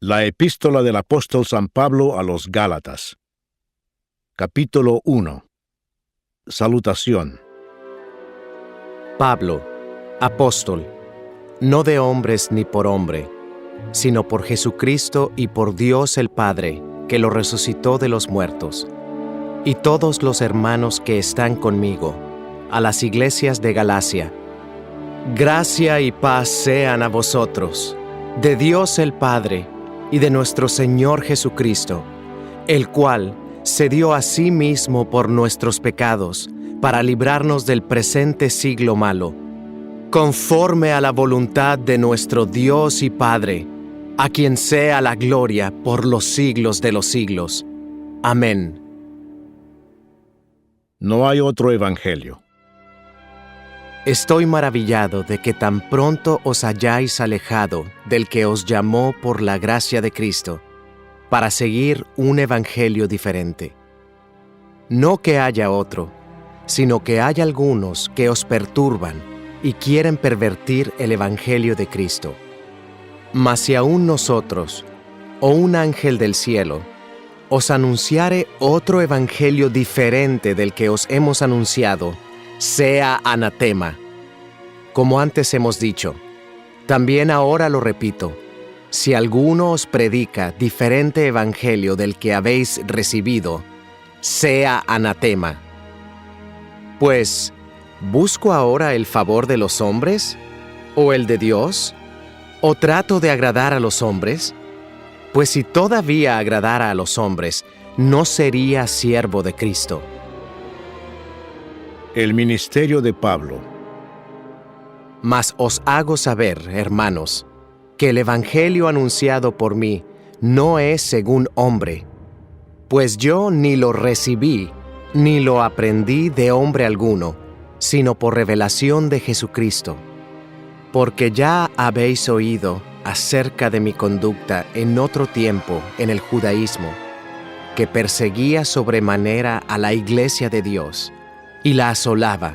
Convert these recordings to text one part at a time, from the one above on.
La epístola del apóstol San Pablo a los Gálatas. Capítulo 1. Salutación. Pablo, apóstol, no de hombres ni por hombre, sino por Jesucristo y por Dios el Padre, que lo resucitó de los muertos, y todos los hermanos que están conmigo, a las iglesias de Galacia. Gracia y paz sean a vosotros, de Dios el Padre, y de nuestro Señor Jesucristo, el cual se dio a sí mismo por nuestros pecados, para librarnos del presente siglo malo, conforme a la voluntad de nuestro Dios y Padre, a quien sea la gloria por los siglos de los siglos. Amén. No hay otro evangelio. Estoy maravillado de que tan pronto os hayáis alejado del que os llamó por la gracia de Cristo, para seguir un evangelio diferente. No que haya otro, sino que hay algunos que os perturban y quieren pervertir el evangelio de Cristo. Mas si aún nosotros, o un ángel del cielo, os anunciare otro evangelio diferente del que os hemos anunciado, sea anatema. Como antes hemos dicho, también ahora lo repito, si alguno os predica diferente evangelio del que habéis recibido, sea anatema. Pues, ¿busco ahora el favor de los hombres? ¿O el de Dios? ¿O trato de agradar a los hombres? Pues si todavía agradara a los hombres, no sería siervo de Cristo. El ministerio de Pablo. Mas os hago saber, hermanos, que el evangelio anunciado por mí no es según hombre, pues yo ni lo recibí, ni lo aprendí de hombre alguno, sino por revelación de Jesucristo. Porque ya habéis oído acerca de mi conducta en otro tiempo en el judaísmo, que perseguía sobremanera a la iglesia de Dios, y la asolaba,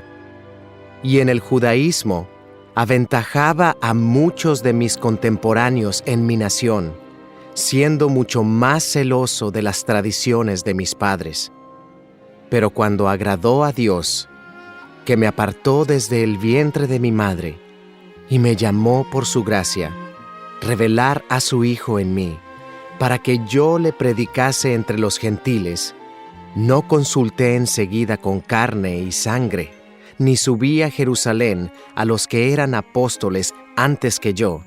y en el judaísmo aventajaba a muchos de mis contemporáneos en mi nación, siendo mucho más celoso de las tradiciones de mis padres. Pero cuando agradó a Dios, que me apartó desde el vientre de mi madre, y me llamó por su gracia, revelar a su Hijo en mí, para que yo le predicase entre los gentiles, no consulté enseguida con carne y sangre, ni subí a Jerusalén a los que eran apóstoles antes que yo,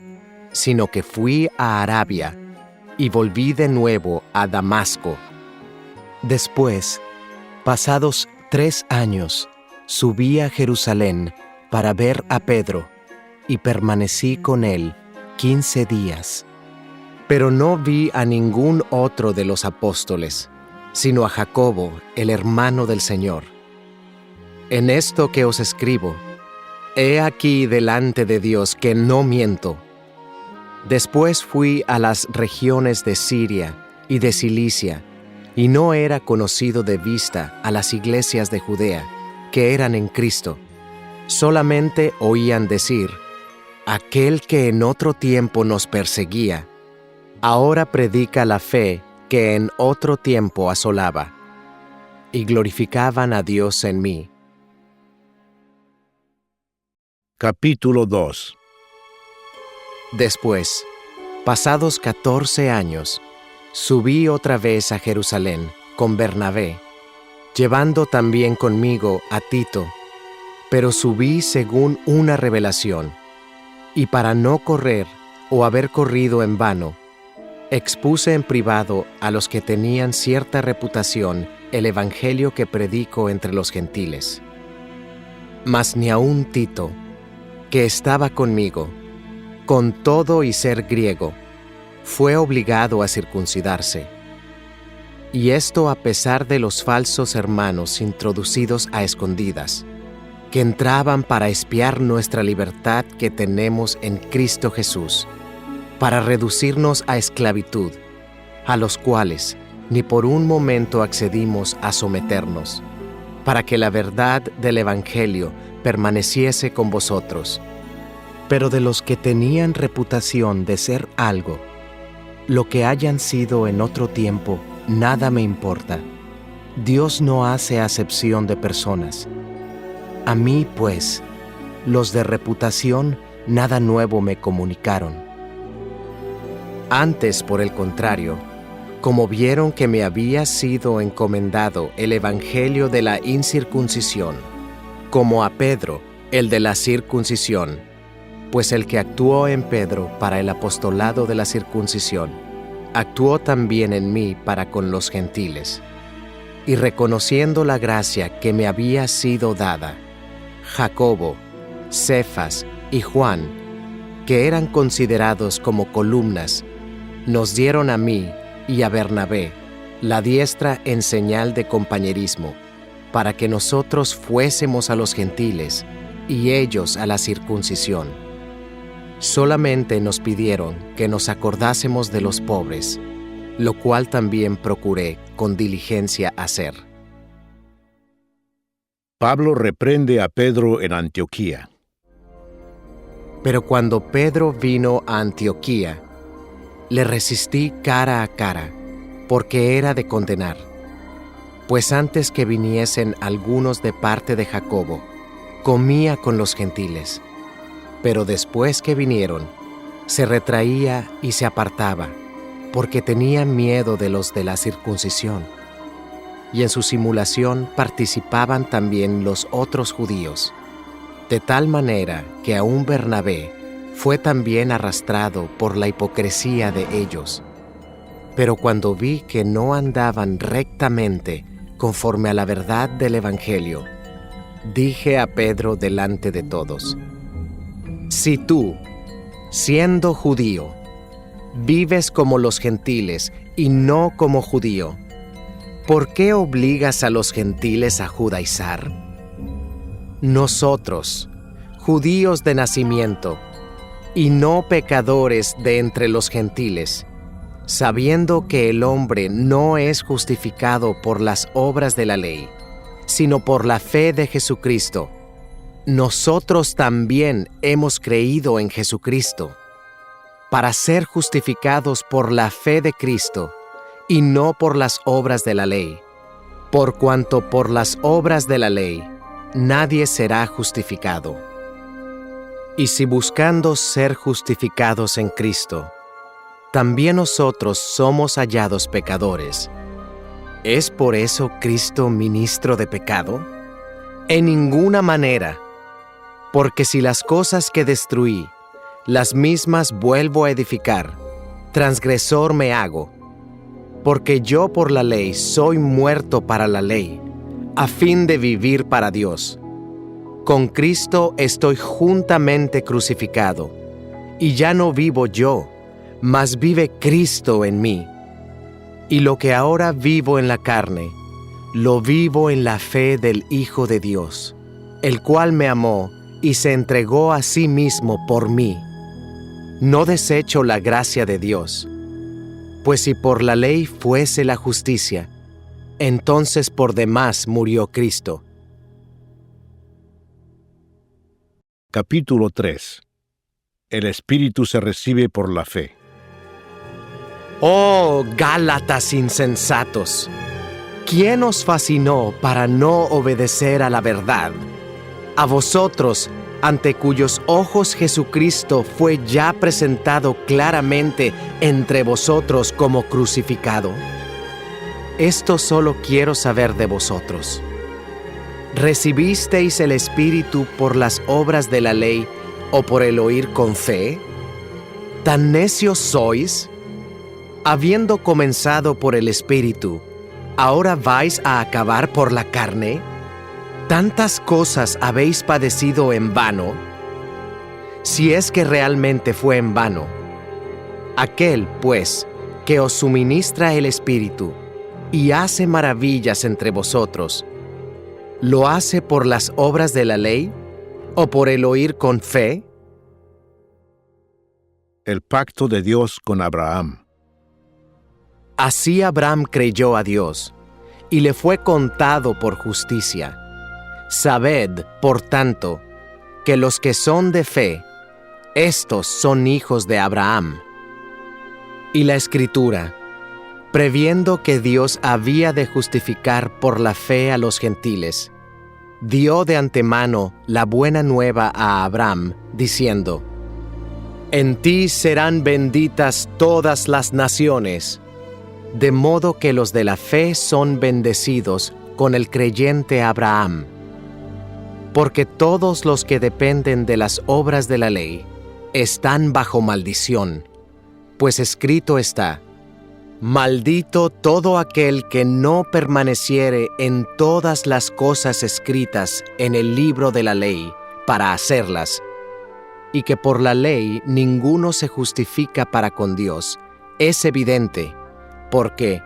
sino que fui a Arabia, y volví de nuevo a Damasco. Después, pasados 3 años, subí a Jerusalén para ver a Pedro, y permanecí con él 15 días. Pero no vi a ningún otro de los apóstoles, sino a Jacobo, el hermano del Señor. En esto que os escribo, he aquí delante de Dios que no miento. Después fui a las regiones de Siria y de Cilicia, y no era conocido de vista a las iglesias de Judea, que eran en Cristo. Solamente oían decir: aquel que en otro tiempo nos perseguía, ahora predica la fe que en otro tiempo asolaba. Y glorificaban a Dios en mí. Capítulo 2. Después, pasados 14 años, subí otra vez a Jerusalén con Bernabé, llevando también conmigo a Tito, pero subí según una revelación, y para no correr o haber corrido en vano, expuse en privado a los que tenían cierta reputación el evangelio que predico entre los gentiles. Mas ni aun Tito, que estaba conmigo, con todo y ser griego, fue obligado a circuncidarse. Y esto a pesar de los falsos hermanos introducidos a escondidas, que entraban para espiar nuestra libertad que tenemos en Cristo Jesús, para reducirnos a esclavitud, a los cuales ni por un momento accedimos a someternos, para que la verdad del evangelio permaneciese con vosotros. Pero de los que tenían reputación de ser algo, Lo que hayan sido en otro tiempo, nada me importa. Dios no hace acepción de personas. A mí, pues, los de reputación, nada nuevo me comunicaron. Antes, por el contrario, como vieron que me había sido encomendado el evangelio de la incircuncisión, como a Pedro, el de la circuncisión, pues el que actuó en Pedro para el apostolado de la circuncisión, actuó también en mí para con los gentiles. Y reconociendo la gracia que me había sido dada, Jacobo, Cefas y Juan, que eran considerados como columnas, nos dieron a mí y a Bernabé la diestra en señal de compañerismo, para que nosotros fuésemos a los gentiles y ellos a la circuncisión. Solamente nos pidieron que nos acordásemos de los pobres, lo cual también procuré con diligencia hacer. Pablo reprende a Pedro en Antioquía. Pero cuando Pedro vino a Antioquía, le resistí cara a cara, porque era de condenar. Pues antes que viniesen algunos de parte de Jacobo, comía con los gentiles. Pero después que vinieron, se retraía y se apartaba, porque tenía miedo de los de la circuncisión. Y en su simulación participaban también los otros judíos, de tal manera que aún Bernabé fue también arrastrado por la hipocresía de ellos. Pero cuando vi que no andaban rectamente conforme a la verdad del Evangelio, dije a Pedro delante de todos: si tú, siendo judío, vives como los gentiles y no como judío, ¿por qué obligas a los gentiles a judaizar? Nosotros, judíos de nacimiento, y no pecadores de entre los gentiles, sabiendo que el hombre no es justificado por las obras de la ley, sino por la fe de Jesucristo, nosotros también hemos creído en Jesucristo, para ser justificados por la fe de Cristo, y no por las obras de la ley, por cuanto por las obras de la ley nadie será justificado. Y si buscando ser justificados en Cristo, también nosotros somos hallados pecadores, ¿es por eso Cristo ministro de pecado? En ninguna manera, porque si las cosas que destruí, las mismas vuelvo a edificar, transgresor me hago, porque yo por la ley soy muerto para la ley, a fin de vivir para Dios. Con Cristo estoy juntamente crucificado, y ya no vivo yo, mas vive Cristo en mí. Y lo que ahora vivo en la carne, lo vivo en la fe del Hijo de Dios, el cual me amó y se entregó a sí mismo por mí. No desecho la gracia de Dios, pues si por la ley fuese la justicia, entonces por demás murió Cristo. Capítulo 3. El Espíritu se recibe por la fe. ¡Oh, Gálatas insensatos! ¿Quién os fascinó para no obedecer a la verdad? A vosotros, ante cuyos ojos Jesucristo fue ya presentado claramente entre vosotros como crucificado. Esto solo quiero saber de vosotros. ¿Recibisteis el Espíritu por las obras de la ley o por el oír con fe? ¿Tan necios sois? Habiendo comenzado por el Espíritu, ¿ahora vais a acabar por la carne? ¿Tantas cosas habéis padecido en vano? Si es que realmente fue en vano. Aquel, pues, que os suministra el Espíritu y hace maravillas entre vosotros, ¿lo hace por las obras de la ley o por el oír con fe? El pacto de Dios con Abraham. Así Abraham creyó a Dios, y le fue contado por justicia. Sabed, por tanto, que los que son de fe, estos son hijos de Abraham. Y la Escritura, previendo que Dios había de justificar por la fe a los gentiles, dio de antemano la buena nueva a Abraham, diciendo: En ti serán benditas todas las naciones, de modo que los de la fe son bendecidos con el creyente Abraham. Porque todos los que dependen de las obras de la ley están bajo maldición, pues escrito está: Maldito todo aquel que no permaneciere en todas las cosas escritas en el libro de la ley para hacerlas, y que por la ley ninguno se justifica para con Dios, es evidente, porque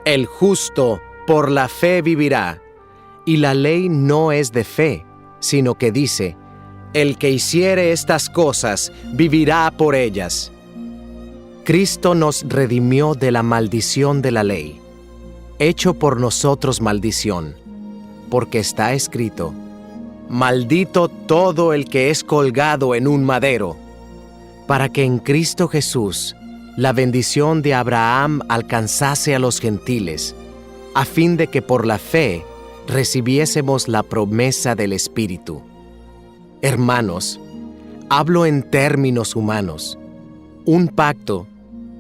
el justo por la fe vivirá, y la ley no es de fe, sino que dice: El que hiciere estas cosas vivirá por ellas. Cristo nos redimió de la maldición de la ley, hecho por nosotros maldición, porque está escrito: Maldito todo el que es colgado en un madero, para que en Cristo Jesús la bendición de Abraham alcanzase a los gentiles, a fin de que por la fe recibiésemos la promesa del Espíritu. Hermanos, hablo en términos humanos. Un pacto,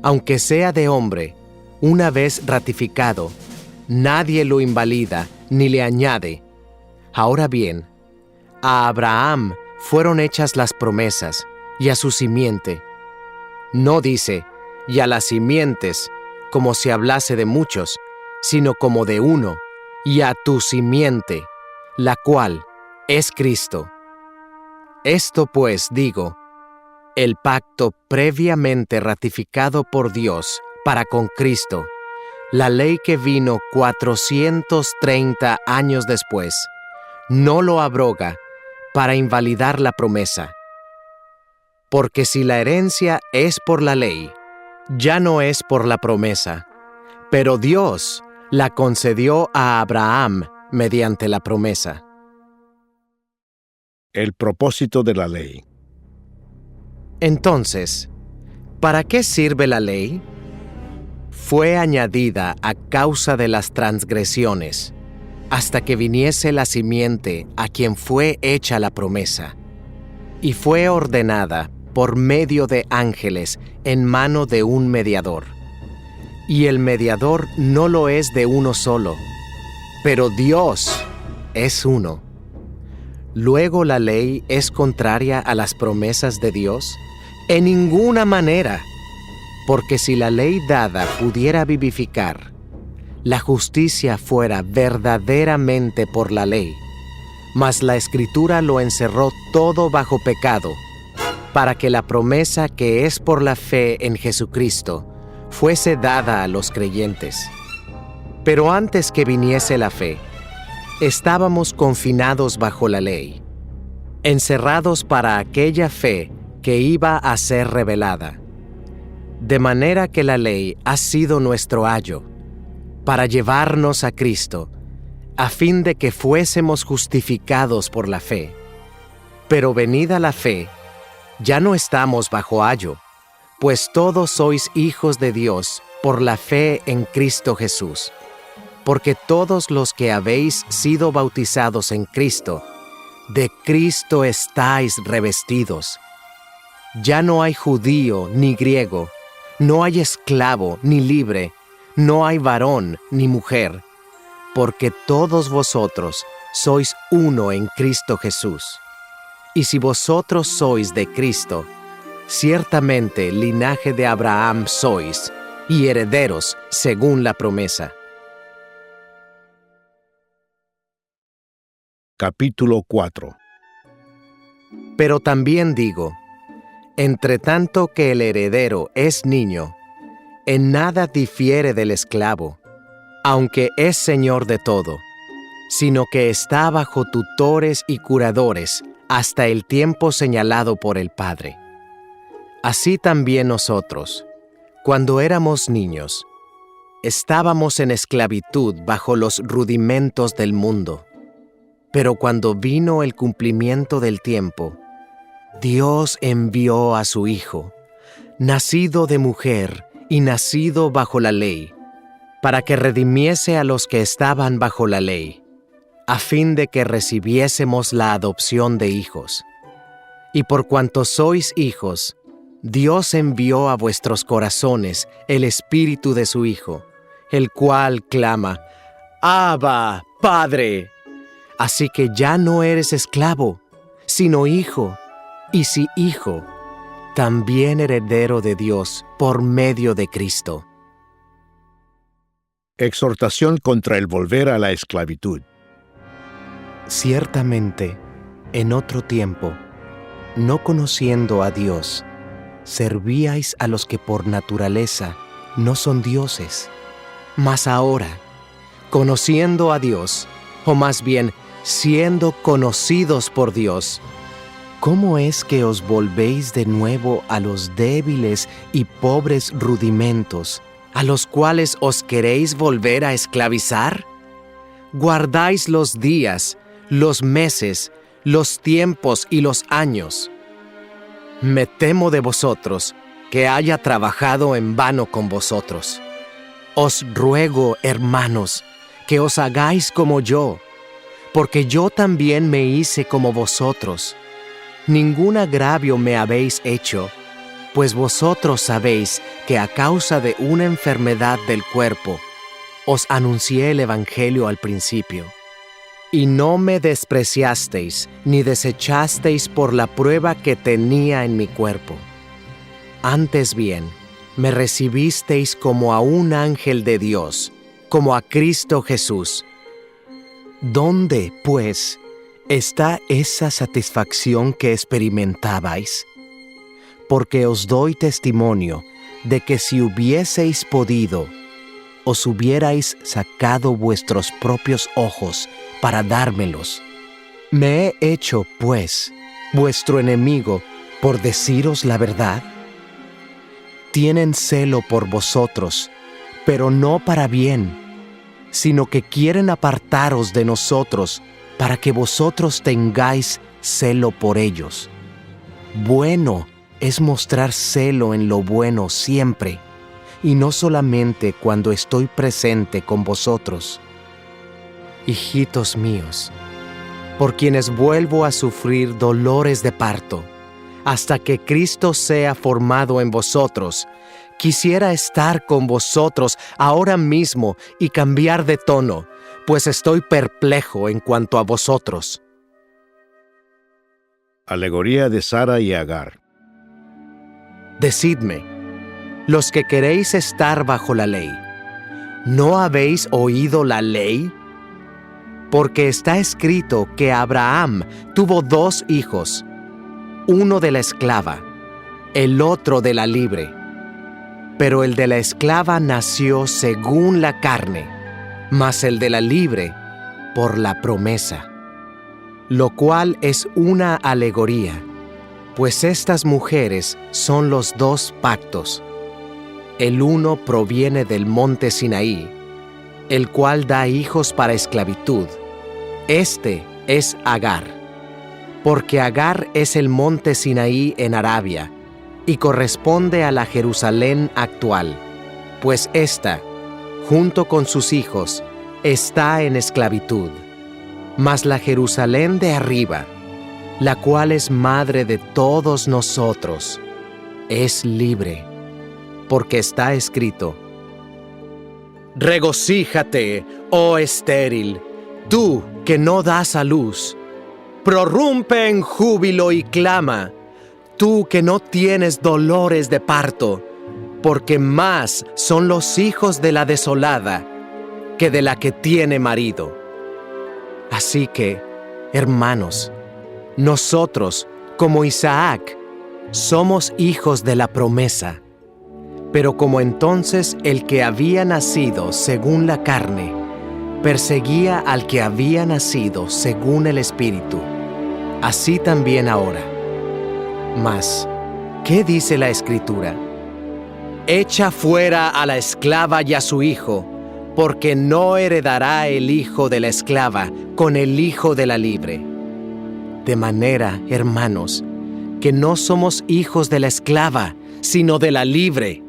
aunque sea de hombre, una vez ratificado, nadie lo invalida ni le añade. Ahora bien, a Abraham fueron hechas las promesas, y a su simiente. No dice: y a las simientes, como si hablase de muchos, sino como de uno, y a tu simiente, la cual es Cristo. Esto pues digo: el pacto previamente ratificado por Dios para con Cristo, la ley que vino 430 años después, no lo abroga para invalidar la promesa. Porque si la herencia es por la ley, ya no es por la promesa, pero Dios la concedió a Abraham mediante la promesa. El propósito de la ley. Entonces, ¿para qué sirve la ley? Fue añadida a causa de las transgresiones, hasta que viniese la simiente a quien fue hecha la promesa, y fue ordenada por medio de ángeles en mano de un mediador. Y el mediador no lo es de uno solo, pero Dios es uno. ¿Luego la ley es contraria a las promesas de Dios? En ninguna manera, porque si la ley dada pudiera vivificar, la justicia fuera verdaderamente por la ley, mas la Escritura lo encerró todo bajo pecado, para que la promesa que es por la fe en Jesucristo fuese dada a los creyentes. Pero antes que viniese la fe, estábamos confinados bajo la ley, encerrados para aquella fe que iba a ser revelada. De manera que la ley ha sido nuestro ayo, para llevarnos a Cristo, a fin de que fuésemos justificados por la fe. Pero venida la fe, ya no estamos bajo ayo, pues todos sois hijos de Dios por la fe en Cristo Jesús. Porque todos los que habéis sido bautizados en Cristo, de Cristo estáis revestidos. Ya no hay judío ni griego, no hay esclavo ni libre, no hay varón ni mujer, porque todos vosotros sois uno en Cristo Jesús. Y si vosotros sois de Cristo, ciertamente linaje de Abraham sois, y herederos según la promesa. Capítulo 4. Pero también digo, entre tanto que el heredero es niño, en nada difiere del esclavo, aunque es señor de todo, sino que está bajo tutores y curadores hasta el tiempo señalado por el Padre. Así también nosotros, cuando éramos niños, estábamos en esclavitud bajo los rudimentos del mundo. Pero cuando vino el cumplimiento del tiempo, Dios envió a su Hijo, nacido de mujer y nacido bajo la ley, para que redimiese a los que estaban bajo la ley, a fin de que recibiésemos la adopción de hijos. Y por cuanto sois hijos, Dios envió a vuestros corazones el Espíritu de su Hijo, el cual clama, Abba, Padre. Así que ya no eres esclavo, sino hijo, y si hijo, también heredero de Dios por medio de Cristo. Exhortación contra el volver a la esclavitud. Ciertamente, en otro tiempo, no conociendo a Dios, servíais a los que por naturaleza no son dioses. Mas ahora, conociendo a Dios, o más bien, siendo conocidos por Dios, ¿cómo es que os volvéis de nuevo a los débiles y pobres rudimentos, a los cuales os queréis volver a esclavizar? Guardáis los días, los meses, los tiempos y los años. Me temo de vosotros, que haya trabajado en vano con vosotros. Os ruego, hermanos, que os hagáis como yo, porque yo también me hice como vosotros. Ningún agravio me habéis hecho, pues vosotros sabéis que a causa de una enfermedad del cuerpo, os anuncié el Evangelio al principio. Y no me despreciasteis, ni desechasteis por la prueba que tenía en mi cuerpo. Antes bien, me recibisteis como a un ángel de Dios, como a Cristo Jesús. ¿Dónde, pues, está esa satisfacción que experimentabais? Porque os doy testimonio de que si hubieseis podido, os hubierais sacado vuestros propios ojos para dármelos. ¿Me he hecho, pues, vuestro enemigo por deciros la verdad? Tienen celo por vosotros, pero no para bien, sino que quieren apartaros de nosotros para que vosotros tengáis celo por ellos. Bueno es mostrar celo en lo bueno siempre, y no solamente cuando estoy presente con vosotros. Hijitos míos, por quienes vuelvo a sufrir dolores de parto, hasta que Cristo sea formado en vosotros, quisiera estar con vosotros ahora mismo y cambiar de tono, pues estoy perplejo en cuanto a vosotros. Alegoría de Sara y Agar. Decidme, los que queréis estar bajo la ley, ¿no habéis oído la ley? Porque está escrito que Abraham tuvo 2 hijos, uno de la esclava, el otro de la libre. Pero el de la esclava nació según la carne, mas el de la libre por la promesa. Lo cual es una alegoría, pues estas mujeres son los 2 pactos. El uno proviene del monte Sinaí, el cual da hijos para esclavitud. Este es Agar, porque Agar es el monte Sinaí en Arabia, y corresponde a la Jerusalén actual, pues ésta, junto con sus hijos, está en esclavitud. Mas la Jerusalén de arriba, la cual es madre de todos nosotros, es libre, porque está escrito: Regocíjate, oh estéril, tú que no das a luz. Prorrumpe en júbilo y clama, tú que no tienes dolores de parto, porque más son los hijos de la desolada que de la que tiene marido. Así que, hermanos, nosotros, como Isaac, somos hijos de la promesa. Pero como entonces el que había nacido según la carne, perseguía al que había nacido según el Espíritu, así también ahora. Mas, ¿qué dice la Escritura? Echa fuera a la esclava y a su hijo, porque no heredará el hijo de la esclava con el hijo de la libre. De manera, hermanos, que no somos hijos de la esclava, sino de la libre.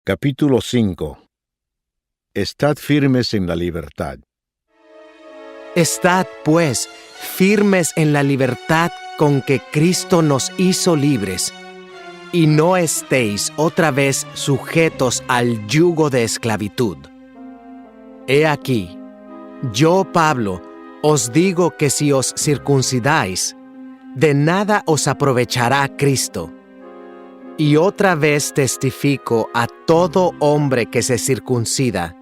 Capítulo 5. Estad firmes en la libertad. Estad, pues, firmes en la libertad con que Cristo nos hizo libres, y no estéis otra vez sujetos al yugo de esclavitud. He aquí, yo, Pablo, os digo que si os circuncidáis, de nada os aprovechará Cristo. Y otra vez testifico a todo hombre que se circuncida,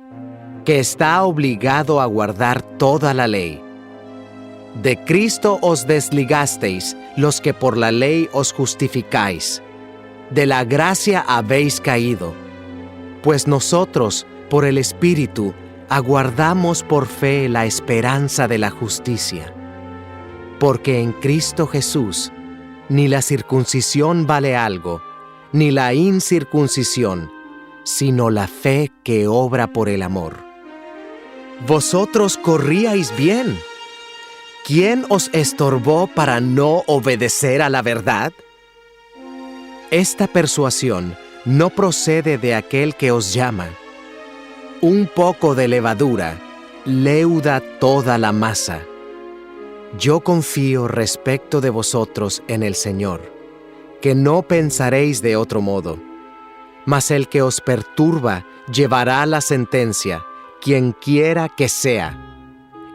que está obligado a guardar toda la ley. De Cristo os desligasteis los que por la ley os justificáis. De la gracia habéis caído, pues nosotros, por el Espíritu, aguardamos por fe la esperanza de la justicia. Porque en Cristo Jesús, ni la circuncisión vale algo, ni la incircuncisión, sino la fe que obra por el amor. Vosotros corríais bien. ¿Quién os estorbó para no obedecer a la verdad? Esta persuasión no procede de aquel que os llama. Un poco de levadura leuda toda la masa. Yo confío respecto de vosotros en el Señor, que no pensaréis de otro modo. Mas el que os perturba llevará la sentencia, quien quiera que sea.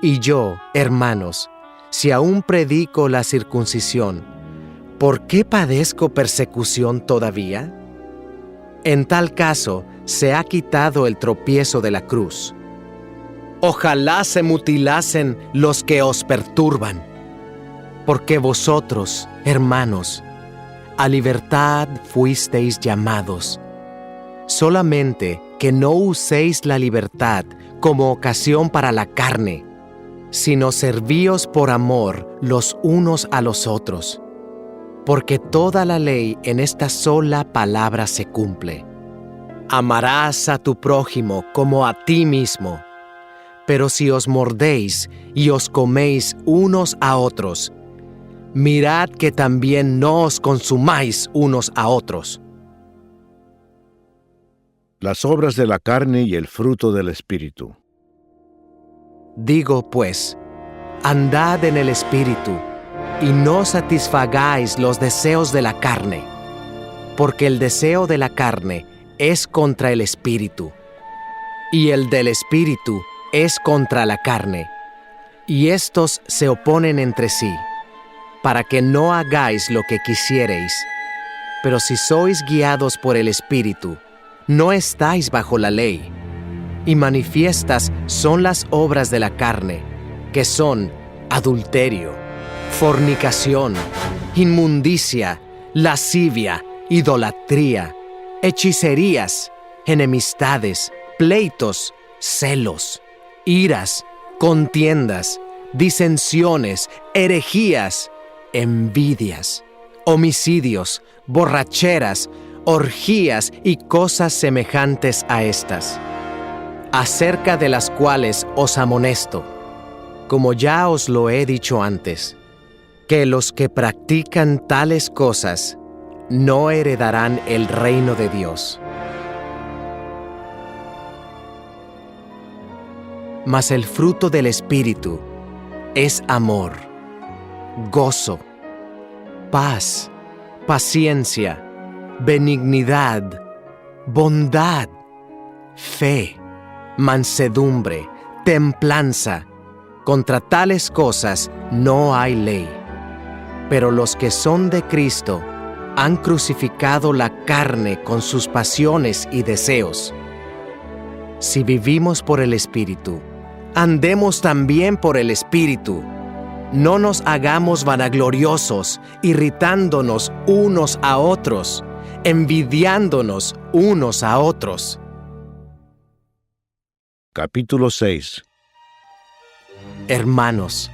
Y yo, hermanos, si aún predico la circuncisión, ¿por qué padezco persecución todavía? En tal caso, se ha quitado el tropiezo de la cruz. Ojalá se mutilasen los que os perturban, porque vosotros, hermanos, a libertad fuisteis llamados. Solamente que no uséis la libertad como ocasión para la carne, sino servíos por amor los unos a los otros. Porque toda la ley en esta sola palabra se cumple: amarás a tu prójimo como a ti mismo. Pero si os mordéis y os coméis unos a otros, mirad que también no os consumáis unos a otros. Las obras de la carne y el fruto del Espíritu. Digo pues, andad en el Espíritu, y no satisfagáis los deseos de la carne, porque el deseo de la carne es contra el Espíritu, y el del Espíritu es contra la carne, y estos se oponen entre sí, para que no hagáis lo que quisiereis. Pero si sois guiados por el Espíritu, no estáis bajo la ley. Y manifiestas son las obras de la carne, que son adulterio, fornicación, inmundicia, lascivia, idolatría, hechicerías, enemistades, pleitos, celos, iras, contiendas, disensiones, herejías, envidias, homicidios, borracheras, orgías y cosas semejantes a estas, acerca de las cuales os amonesto, como ya os lo he dicho antes, que los que practican tales cosas no heredarán el reino de Dios. Mas el fruto del Espíritu es amor, gozo, paz, paciencia, benignidad, bondad, fe, mansedumbre, templanza. Contra tales cosas no hay ley. Pero los que son de Cristo han crucificado la carne con sus pasiones y deseos. Si vivimos por el Espíritu, andemos también por el Espíritu. No nos hagamos vanagloriosos, irritándonos unos a otros, envidiándonos unos a otros. Capítulo 6. Hermanos,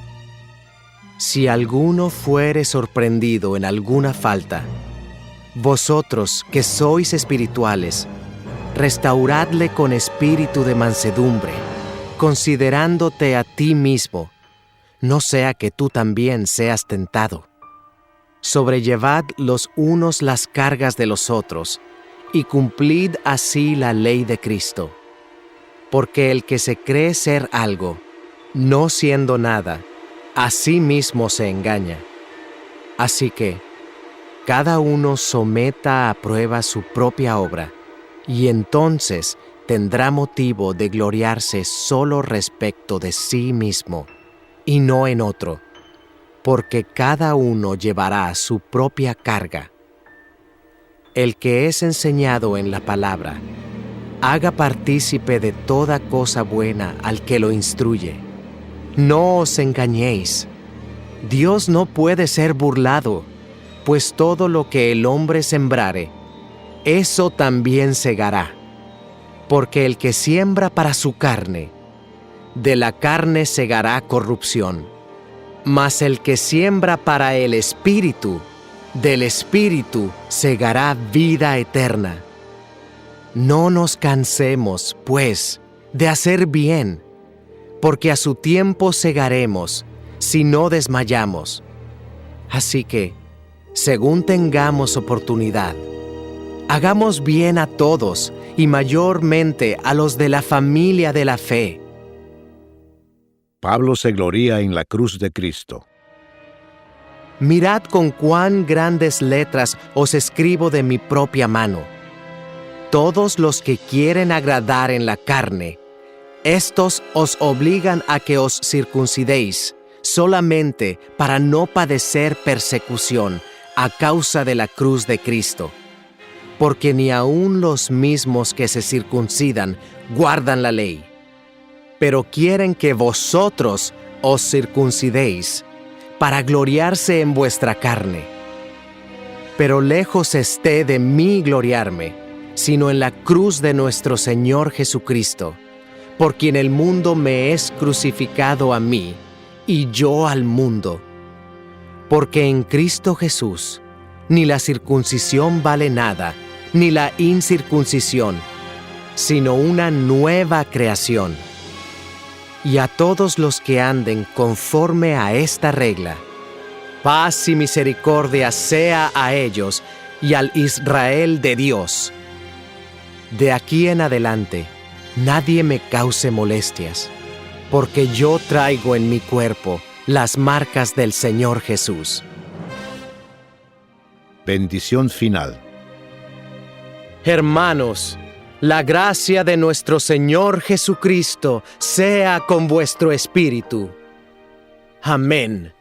si alguno fuere sorprendido en alguna falta, vosotros que sois espirituales, restauradle con espíritu de mansedumbre, considerándote a ti mismo, no sea que tú también seas tentado. Sobrellevad los unos las cargas de los otros, y cumplid así la ley de Cristo. Porque el que se cree ser algo, no siendo nada, a sí mismo se engaña. Así que, cada uno someta a prueba su propia obra, y entonces tendrá motivo de gloriarse solo respecto de sí mismo, y no en otro, porque cada uno llevará su propia carga. El que es enseñado en la palabra, haga partícipe de toda cosa buena al que lo instruye. No os engañéis. Dios no puede ser burlado, pues todo lo que el hombre sembrare, eso también segará. Porque el que siembra para su carne, de la carne segará corrupción. Mas el que siembra para el Espíritu, del Espíritu segará vida eterna. No nos cansemos, pues, de hacer bien, porque a su tiempo segaremos, si no desmayamos. Así que, según tengamos oportunidad, hagamos bien a todos, y mayormente a los de la familia de la fe. Pablo se gloría en la cruz de Cristo. Mirad con cuán grandes letras os escribo de mi propia mano. Todos los que quieren agradar en la carne, estos os obligan a que os circuncidéis, solamente para no padecer persecución a causa de la cruz de Cristo. Porque ni aun los mismos que se circuncidan guardan la ley, pero quieren que vosotros os circuncidéis, para gloriarse en vuestra carne. Pero lejos esté de mí gloriarme, sino en la cruz de nuestro Señor Jesucristo, por quien el mundo me es crucificado a mí, y yo al mundo. Porque en Cristo Jesús, ni la circuncisión vale nada, ni la incircuncisión, sino una nueva creación. Y a todos los que anden conforme a esta regla, paz y misericordia sea a ellos y al Israel de Dios. De aquí en adelante, nadie me cause molestias, porque yo traigo en mi cuerpo las marcas del Señor Jesús. Bendición final. Hermanos, la gracia de nuestro Señor Jesucristo sea con vuestro espíritu. Amén.